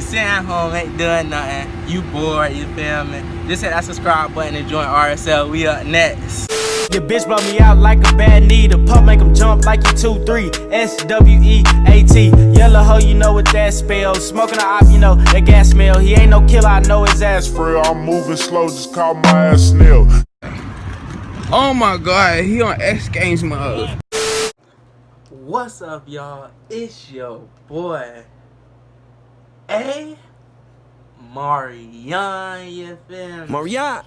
sitting at home, ain't doing nothing, you bored, you feel me? Just hit that subscribe button and join RSL. We up next. Your bitch blow me out like a bad knee. The pump make him jump like you 2-3. SWEAT. Yellow hoe, you know what that spells. Smoking a op, you know that gas smell. He ain't no killer, I know his ass frail. I'm moving slow, just call my ass snail. Oh my god, he on X Games mode. What's up, y'all? It's your boy AyyeMarion, you feel me? Marion.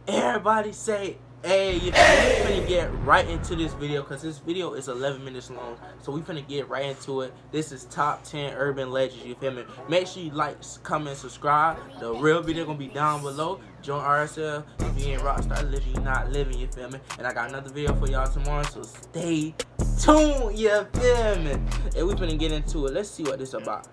Everybody say, hey, you feel me? We finna get right into this video because this video is 11 minutes long. So we finna get right into it. This is top 10 urban legends, you feel me? Make sure you like, comment, subscribe. The real video gonna be down below. Join RSL. If you ain't rockstar living, you not living, you feel me? And I got another video for y'all tomorrow, so stay tuned, you feel me? And we finna get into it. Let's see what this is about.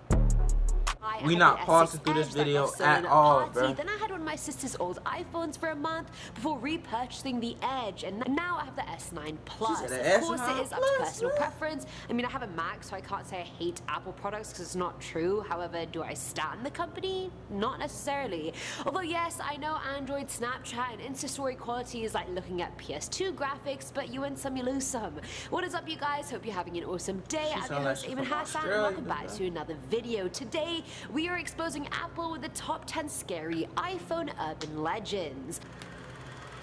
We not pausing through this video at all, bro. Then I had one of my sister's old iPhones for a month before repurchasing the Edge, and now I have the S9 Plus. Of course, it is up to personal preference. I mean, I have a Mac, so I can't say I hate Apple products because it's not true. However, do I stand the company? Not necessarily. Although, yes, I know Android, Snapchat, and Insta Story quality is like looking at PS2 graphics, but you win some, you lose some. What is up, you guys? Hope you're having an awesome day. I'm your host, AyyeMarion, and welcome back to another video. Today, we are exposing Apple with the top 10 scary iPhone urban legends.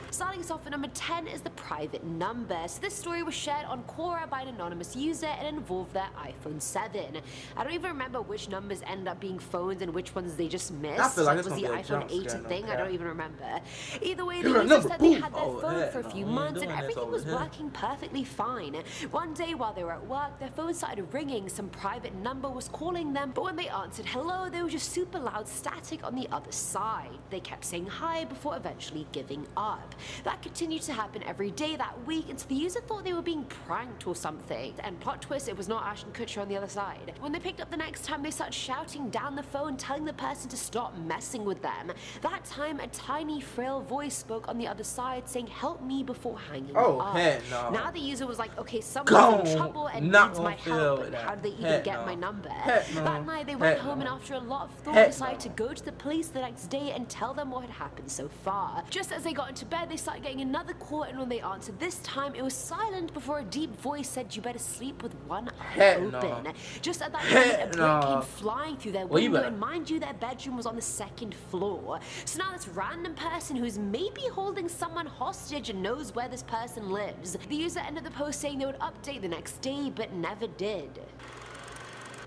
Starting us off at number 10 is the private number. So this story was shared on Quora by an anonymous user and involved their iPhone 7. I don't even remember which numbers ended up being phones and which ones they just missed. I feel like was the iPhone 8 a thing? I don't even remember. Either way, the user said they had their phone for a few months and everything was working perfectly fine. One day while they were at work, their phone started ringing. Some private number was calling them, but when they answered hello, there was just super loud static on the other side. They kept saying hi before eventually giving up. That continued to happen every day that week until the user thought they were being pranked or something. And plot twist, it was not Ashton Kutcher on the other side. When they picked up the next time, they started shouting down the phone, telling the person to stop messing with them. That time, a tiny, frail voice spoke on the other side saying, "Help me," before hanging up. Heck no. Now the user was like, okay, someone's in trouble and needs my help, but how did they even get my number? That night, they went home and after a lot of thought, decided to go to the police the next day and tell them what had happened so far. Just as they got into bed, they started getting another call, and when they answered this time, it was silent before a deep voice said, "You better sleep with one eye open." Just at that moment, a brick came flying through their window, and mind you, their bedroom was on the second floor. So now this random person who's maybe holding someone hostage and knows where this person lives. The user ended the post saying they would update the next day, but never did.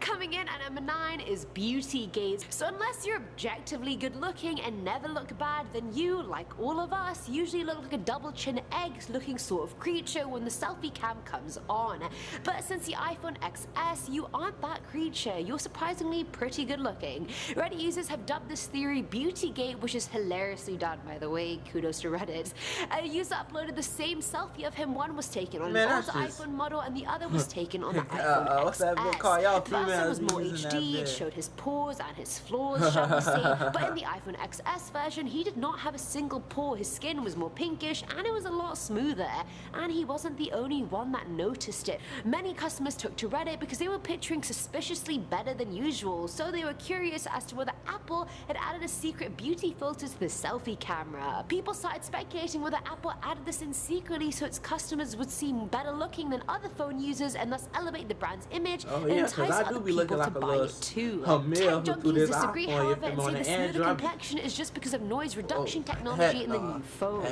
Coming in at number 9 is beauty gaze. So unless you're objectively good looking and never look bad, then you, like all of us, usually look like a double chin egg looking sort of creature when the selfie cam comes on. But since the iPhone XS, you aren't that creature. You're surprisingly pretty good looking. Reddit users have dubbed this theory Beautygate, which is hilariously done, by the way. Kudos to Reddit. A user uploaded the same selfie of him. One was taken on an old iPhone model and the other was taken on the iPhone what's that book called? Y'all XS was more HD, it showed his pores and his flaws, shall we say. But in the iPhone XS version, he did not have a single pore. His skin was more pinkish and it was a lot smoother. And he wasn't the only one that noticed it. Many customers took to Reddit because they were picturing suspiciously better than usual. So they were curious as to whether Apple had added a secret beauty filter to the selfie camera. People started speculating whether Apple added this in secretly so its customers would seem better looking than other phone users and thus elevate the brand's image and entice other people to buy it too. Tech junkies disagree, however, and say the smoother complexion is just because of noise reduction technology in the new phones.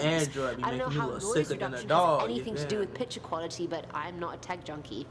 I don't know how noise reduction has anything to do with picture quality, but I'm not a tech junkie.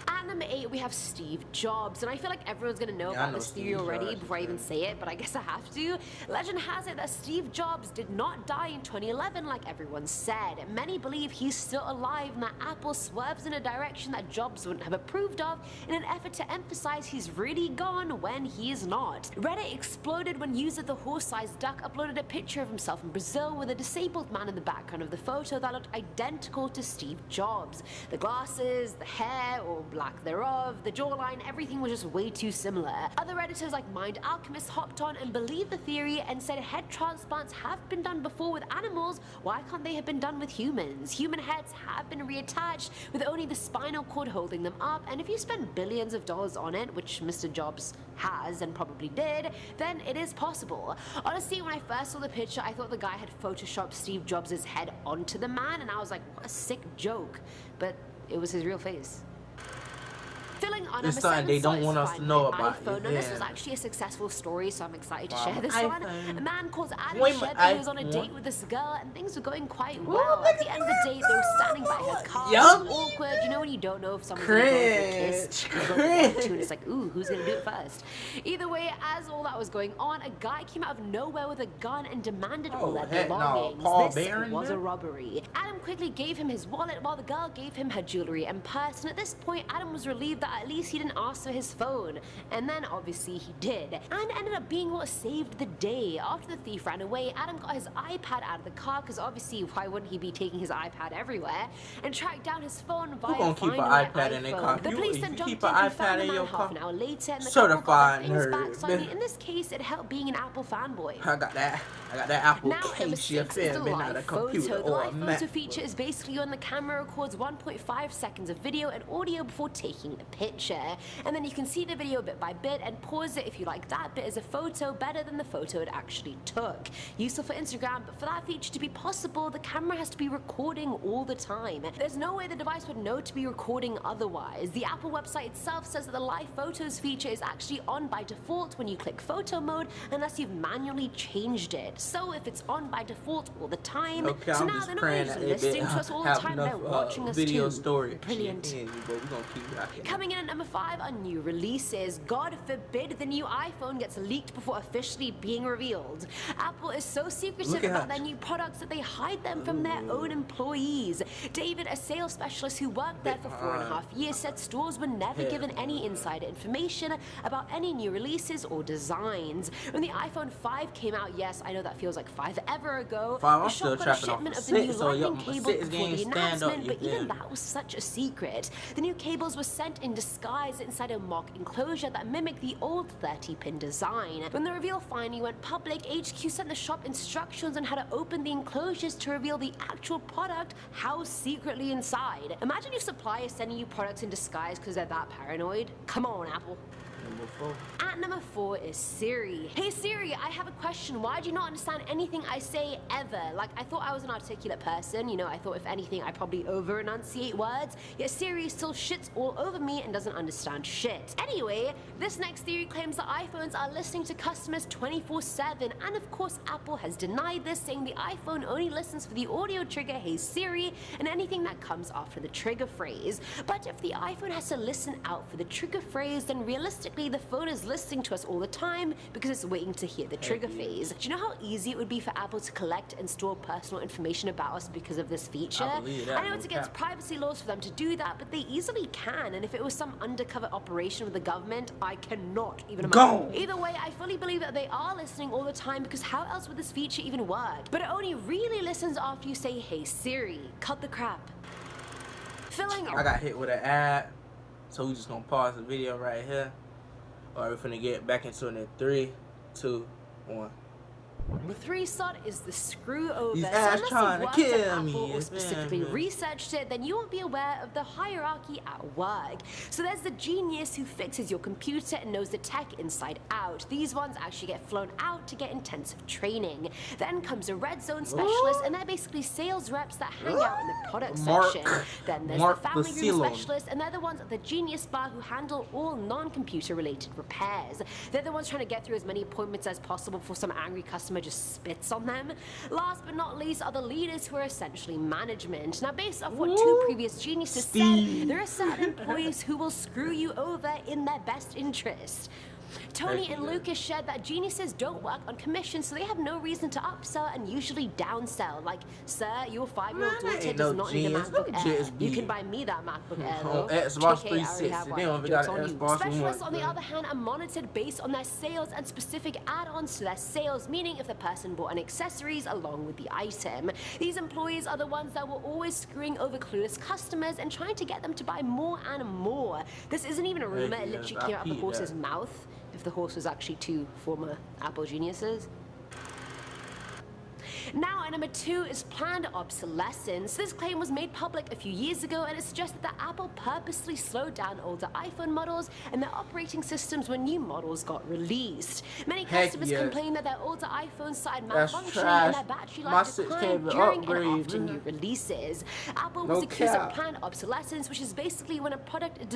At number 8, we have Steve Jobs, and I feel like everyone's gonna know about this theory already before I even say it, but I guess I have to. Legend has it that Steve Jobs did not die in 2011 like everyone said. Many believe he's still alive and that Apple swerves in a direction that Jobs wouldn't have approved of in an effort to emphasize he's really gone when he's not. Reddit exploded when user The Horse-Sized Duck uploaded a picture of himself in Brazil with a disabled man in the background of the photo that looked identical to Steve Jobs. The glasses, the hair, or black lack thereof, the jawline, everything was just way too similar. Other editors like Mind Alchemist hopped on and believed the theory and said head transplants have been done before with animals, why can't they have been done with humans? Human heads have been reattached with only the spinal cord holding them up, and if you spend billions of dollars on it, which Mr. Jobs has and probably did, then it is possible. Honestly, when I first saw the picture, I thought the guy had photoshopped Steve Jobs' head onto the man, and I was like, what a sick joke. But it was his real face. Filling on It's something they don't want us to know about. iPhone. Now, this was actually a successful story, so I'm excited to share this one. A man called Adam Wait, shared that he was on a date with this girl, and things were going quite well. At the end of the date, they were standing by her car. Yum. Awkward. You know when you don't know if someone's going to go for a kiss? You go to and it's like, ooh, who's going to do it first? Either way, as all that was going on, a guy came out of nowhere with a gun and demanded all their belongings. This was a robbery. Adam quickly gave him his wallet while the girl gave him her jewelry and purse, and at this point, Adam was relieved that at least he didn't ask for his phone. And then obviously he did, and ended up being what saved the day. After the thief ran away, Adam got his iPad out of the car, because obviously why wouldn't he be taking his iPad everywhere, and tracked down his phone via Who gonna keep an iPad in their car? The police then jumped in and found the man half an hour later, and the Certified couple got their things nerd. back. So I mean, in this case, it helped being an Apple fanboy. I got that Apple Now, number case, you 6 is the feel me? Not a live computer photo. The or a live Mac. photo feature is basically when the camera records 1.5 seconds of video and audio before taking a picture. And then you can see the video bit by bit and pause it if you like that bit as a photo better than the photo it actually took. Useful for Instagram, but for that feature to be possible, the camera has to be recording all the time. There's no way the device would know to be recording otherwise. The Apple website itself says that the live photos feature is actually on by default when you click photo mode, unless you've manually changed it. So if it's on by default all the time, Okay, so I'm now just they're not praying just that listening to us all the have time, enough they're watching us video too. storage. Brilliant. Yeah, but we're gonna keep rocking. Coming in at number 5 are new releases. God forbid the new iPhone gets leaked before officially being revealed. Apple is so secretive about their new products that they hide them from their own employees. David, a sales specialist who worked there for 4.5 years, said stores were never given any insider information about any new releases or designs. When the iPhone 5 came out, yes, I know that feels like 5 ever ago, I'm the still shop got a trapping off shipment the of the new 6, so lightning my cable 6 before game the stand announcement, up, but you even feel that was such a secret. The new cables were sent in disguise inside a mock enclosure that mimicked the old 30-pin design. When the reveal finally went public, HQ sent the shop instructions on how to open the enclosures to reveal the actual product housed secretly inside. Imagine your supplier sending you products in disguise because they're that paranoid. Come on, Apple. Number 4. At number 4 is Siri. Hey Siri, I have a question. Why do you not understand anything I say ever? Like, I thought I was an articulate person. You know, I thought if anything, I probably over-enunciate words. Yet Siri still shits all over me and doesn't understand shit. Anyway, this next theory claims that iPhones are listening to customers 24/7. And of course, Apple has denied this, saying the iPhone only listens for the audio trigger, Hey Siri, and anything that comes after the trigger phrase. But if the iPhone has to listen out for the trigger phrase, then realistically, the phone is listening to us all the time because it's waiting to hear the trigger phase. Do you know how easy it would be for Apple to collect and store personal information about us because of this feature? I believe that, I know it's against privacy laws for them to do that, but they easily can, and if it was some undercover operation with the government, I cannot even imagine. Either way, I fully believe that they are listening all the time, because how else would this feature even work? But it only really listens after you say, Hey Siri, cut the crap. I got hit with an ad, so we just gonna pause the video right here. Or we're finna get back into it in 3, 2, 1. The 3 slot is the screw over. These So ass unless trying to you've worked kill at Apple me, or specifically man. researched it, then you won't be aware of the hierarchy at work. So there's the genius who fixes your computer and knows the tech inside out. These ones actually get flown out to get intensive training. Then comes a red zone specialist, and they're basically sales reps that hang out in the product section. Then there's the family room specialist, and they're the ones at the genius bar who handle all non-computer related repairs. They're the ones trying to get through as many appointments as possible before some angry customer just spits on them. Last but not least are the leaders, who are essentially management. Now, based off what 2 previous geniuses said, there are certain employees who will screw you over in their best interest. Tony and Lucas shared that geniuses don't work on commission, so they have no reason to upsell and usually downsell. Like, sir, your 5-year-old daughter does not need a MacBook Air. You can buy me that MacBook Air, though. Xbox 360. They don't even got an Xbox. Specialists, on the other hand, are monitored based on their sales and specific add-ons to their sales, meaning if the person bought an accessories along with the item. These employees are the ones that were always screwing over clueless customers and trying to get them to buy more and more. This isn't even a rumor, it literally came out of the horse's mouth, if the horse was actually 2 former Apple geniuses. Now, number 2 is planned obsolescence. This claim was made public a few years ago, and it suggested that Apple purposely slowed down older iPhone models and their operating systems when new models got released. Many customers complained that their older iPhones started malfunctioning and their battery life declined during and after new releases. Apple was accused of planned obsolescence, which is basically when a product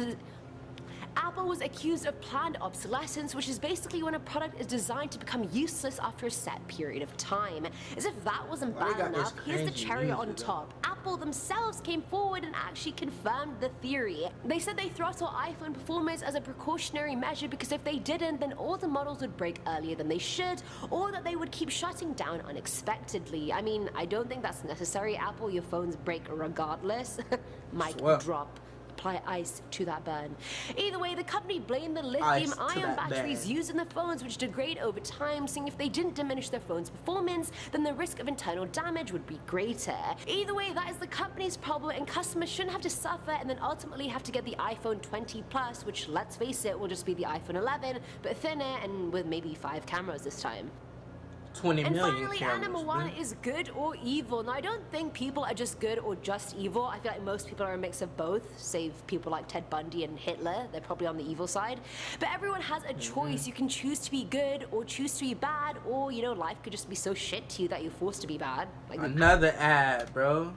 Apple was accused of planned obsolescence, which is basically when a product is designed to become useless after a set period of time. As if that wasn't bad enough, here's the cherry on top. Apple themselves came forward and actually confirmed the theory. They said they throttle iPhone performance as a precautionary measure because if they didn't, then all the models would break earlier than they should, or that they would keep shutting down unexpectedly. I mean, I don't think that's necessary. Apple, your phones break regardless. Mic drop. Apply ice to that burn. Either way, the company blamed the lithium-ion batteries used in the phones, which degrade over time, saying if they didn't diminish their phone's performance, then the risk of internal damage would be greater. Either way, that is the company's problem, and customers shouldn't have to suffer and then ultimately have to get the iPhone 20 Plus, which, let's face it, will just be the iPhone 11, but thinner and with maybe 5 cameras this time. 20 million and finally, cameras, number 1 is good or evil. Now, I don't think people are just good or just evil. I feel like most people are a mix of both, save people like Ted Bundy and Hitler. They're probably on the evil side. But everyone has a choice. You can choose to be good or choose to be bad, or, you know, life could just be so shit to you that you're forced to be bad. Like another ad, bro.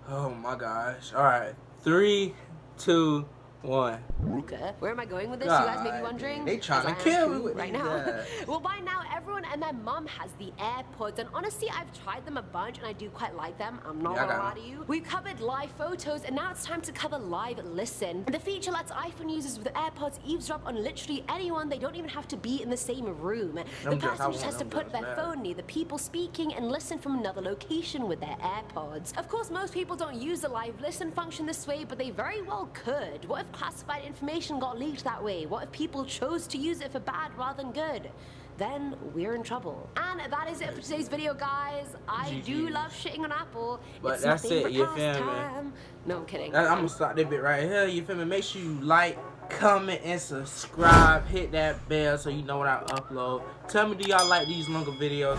Oh my gosh. All right. 3, 2, 1. Okay. Where am I going with this? You guys may be wondering. They trying to kill me right now. Well, by now, everyone and their mom has the AirPods, and honestly, I've tried them a bunch, and I do quite like them. I'm not gonna lie to you. We've covered live photos, and now it's time to cover live listen. The feature lets iPhone users with AirPods eavesdrop on literally anyone. They don't even have to be in the same room. The person just has to put their phone near the people speaking and listen from another location with their AirPods. Of course, most people don't use the live listen function this way, but they very well could. What if classified information got leaked that way? What if people chose to use it for bad rather than good? Then we're in trouble. And that is it for today's video, guys. I do love shitting on Apple. But it's that's it, you feel me? No, I'm kidding. I'm gonna stop this bit right here, you feel me? Make sure you like, comment, and subscribe. Hit that bell so you know when I upload. Tell me, do y'all like these longer videos?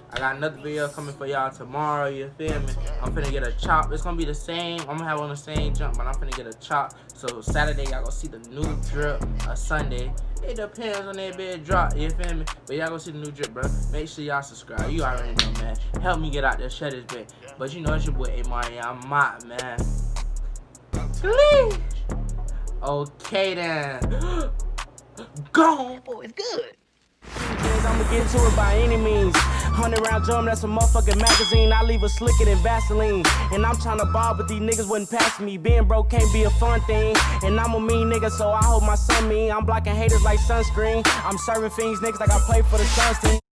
I got another video coming for y'all tomorrow, you feel me? I'm finna get a chop. It's gonna be the same. I'm gonna have on the same jump, but I'm finna get a chop. So Saturday, y'all gonna see the new drip. Sunday, it depends on that bit drop, you feel me? But y'all gonna see the new drip, bro. Make sure y'all subscribe. You already know, man. Help me get out there, share this bit. But you know it's your boy AyyeMarion. I'm out, man. Okay then. Go. Oh, it's good. I'ma get to it by any means. 100-round drum, that's a motherfucking magazine. I leave a slicker than Vaseline. And I'm tryna ball, but these niggas wasn't passing me. Being broke can't be a fun thing. And I'm a mean nigga, so I hope my son mean. I'm blocking haters like sunscreen. I'm serving fiends niggas like I play for the Suns team.